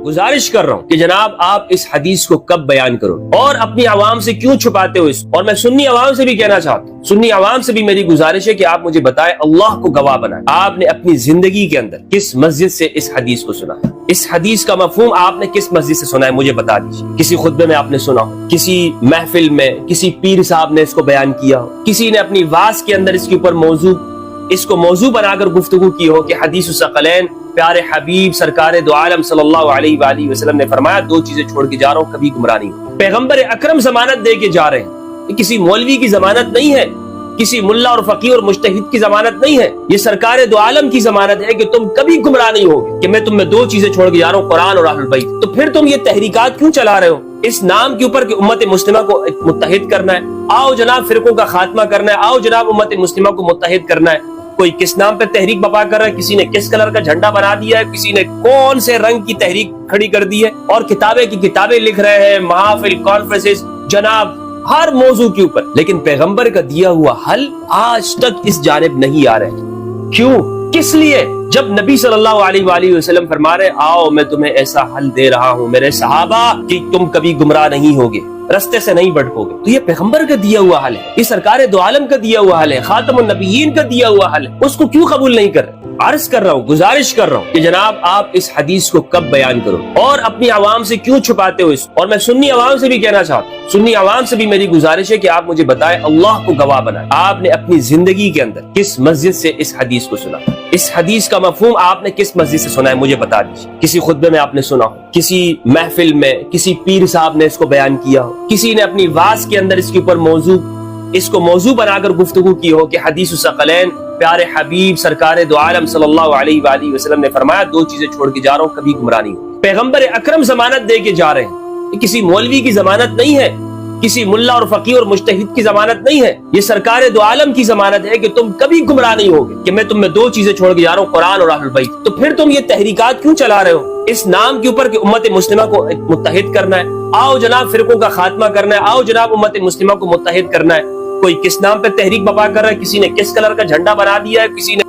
गुजारिश कर रहा हूँ कि जनाब आप इस हदीस को कब बयान करो और अपनी आवाम से क्यों छुपाते हो इसको। और मैं सुन्नी आवाम से भी कहना चाहता हूँ, सुन्नी आवाम से भी मेरी गुजारिश है कि आप मुझे बताएं, अल्लाह को गवाह बनाएं, आपने अपनी जिंदगी के अंदर किस मस्जिद से इस हदीस को सुना। इस हदीस का मफहूम आपने किस मस्जिद से सुना है, मुझे बता दीजिए। किसी खुतबे में आपने सुना हो, किसी महफिल में किसी पीर साहब ने इसको बयान किया हो, किसी ने अपनी वाज के अंदर इसके ऊपर इसको मौजू बनाकर गुफ्तगू की हो कि हदीस सकलैन, प्यारे हबीब सरकार दो आलम सल्लल्लाहु अलैहि वसल्लम ने फरमाया, दो चीजें छोड़ के जा रहा हूँ, कभी गुमराह नहीं हो। पैगंबर अकरम जमानत दे के जा रहे हैं, किसी मौलवी की जमानत नहीं है, किसी मुल्ला और फकीर और मुज्तहिद की जमानत नहीं है, ये सरकार दो आलम की जमानत है कि तुम कभी गुमराह नहीं होगे, कि मैं तुम में दो चीजें छोड़ के जा रहा हूँ, कुरान और अहलुल बैत। तो फिर तुम ये तहरीकात क्यों चला रहे हो इस नाम के ऊपर कि उम्मत मुस्लिमा को मुत्तहिद करना है, आओ जनाब फिरकों का खात्मा करना है, आओ जनाब उम्मत मुस्लिमा को मुत्तहिद करना है। कोई किस नाम पे तहरीक बपा कर रहा है, किसी ने किस कलर का झंडा बना दिया है, किसी ने कौन से रंग की तहरीक खड़ी कर दी है, और किताबें की किताबें लिख रहे हैं, महफिल कॉन्फ्रेंसेस जनाब हर मौजू के ऊपर, लेकिन पैगंबर का दिया हुआ हल आज तक इस जानिब नहीं आ रहे। क्यों, किस लिए? जब नबी सल्लल्लाहु अलैहि वसल्लम फरमा रहे, आओ मैं तुम्हें ऐसा हल दे रहा हूँ मेरे सहाबा कि तुम कभी गुमराह नहीं होगे, रस्ते से नहीं भटकोगे। तो ये पैगंबर का दिया हुआ हल है, ये सरकार दो आलम का दिया हुआ हल है, खातमुन नबिय्यीन का दिया हुआ हल है, उसको क्यों कबूल नहीं कर? अर्ज कर रहा हूँ, गुजारिश कर रहा हूँ कि जनाब आप इस हदीस को कब बयान करो और अपनी आवाम से क्यों छुपाते हो इसको। और मैं सुन्नी आवाम से भी कहना चाहता हूँ, सुन्नी आवाम से भी मेरी गुजारिश है कि आप मुझे बताएं, अल्लाह को गवाह बनाएं, आपने अपनी जिंदगी के अंदर किस मस्जिद से इस हदीस को सुना। इस हदीस का मफहूम आपने किस मस्जिद से सुना है, मुझे बता दीजिए। किसी खुतबे में आपने सुना हो, किसी महफिल में किसी पीर साहब ने इसको बयान किया हो, किसी ने अपनी वाज के अंदर इसके ऊपर इसको मौजू बनाकर गुफ्तगू की हो कि हदीस सकलैन, प्यारे हबीब सरकार दो आलम सल्लल्लाहु अलैहि वसल्लम ने फरमाया, दो चीजें छोड़ के जा रहा हूँ, कभी गुमराह नहीं हो। पैगंबर अकरम जमानत दे के जा रहे हैं, किसी मौलवी की जमानत नहीं है, किसी मुल्ला और फकीर और मुज्तहिद की जमानत नहीं है, ये सरकार दो आलम की जमानत है कि तुम कभी गुमराह नहीं होगे, कि मैं तुम में दो चीजें छोड़ के जा रहा हूँ, कुरान और अहलुल बैत। तो फिर तुम ये तहरीकात क्यों चला रहे हो इस नाम के ऊपर कि उम्मत मुस्लिमा को मुत्तहिद करना है, आओ जनाब फिरकों का खात्मा करना है, आओ जनाब उम्मत मुस्लिमा को मुत्तहिद करना है। कोई किस नाम पे तहरीक बपा कर रहा है, किसी ने किस कलर का झंडा बना दिया है, किसी ने